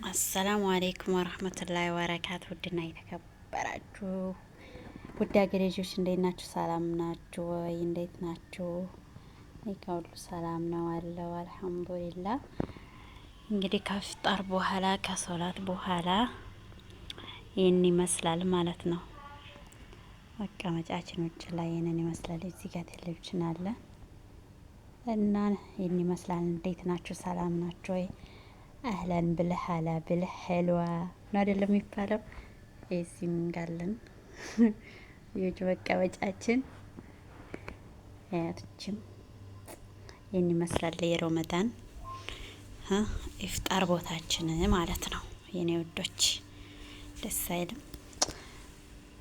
አሰላሙ አሌይኩም ወረህመቱላሂ ወበረካቱ። ውድና የተከበራችሁ ውድ ሀገሬ ልጆች እንዴት ናችሁ? ሰላም ናችሁ ወይ? እንዴት ናችሁ? እኔ ከሁሉ ሰላም ነው አለው አልሐምዱሊላህ። እንግዲህ ከፍጣር በኋላ ከሶላት በኋላ ይህን ይመስላል ማለት ነው። መቀመጫችን ውጭ ላይ ይህንን ይመስላል። እዚህ ጋር ቴሌቪዥን አለ እና ይህን ይመስላል። እንዴት ናችሁ? ሰላም ናችሁ ወይ? አህለን ብልህ አላ ብልህ ሄልዋ ነው አይደለም የሚባለው። እዚህም እንዳለን የውጭ መቀመጫችን አያቶችም ይህን ይመስላል። የረመዳን ኢፍጣር ቦታችን ማለት ነው። የኔ ውዶች ደስ አይልም?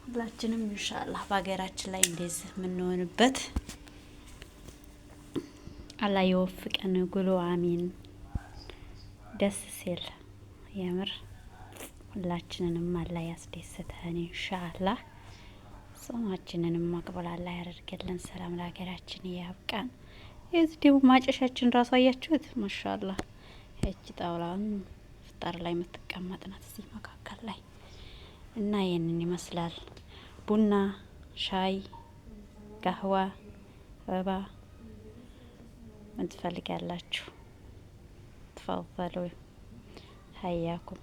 ሁላችንም ኢንሻአላህ በሀገራችን ላይ እንደዚህ የምንሆንበት አላህ ይወፍቀን። ጉሎ አሚን። ደስ ሲል የምር ሁላችንንም አላህ ያስደስተን ኢንሻአላህ። ጾማችንንም መቅበል አላህ ያደርግልን። ሰላም ለሀገራችን ያብቃን። የዚህ ደግሞ ማጨሻችን ራሱ አያችሁት? ማሻአላህ እቺ ጣውላውን ፍጣር ላይ የምትቀመጥ ናት እዚህ መካከል ላይ እና ይሄንን ይመስላል። ቡና፣ ሻይ፣ ጋህዋ፣ አበባ ምን ትፈልጋላችሁ? ተፈضلوا حياكم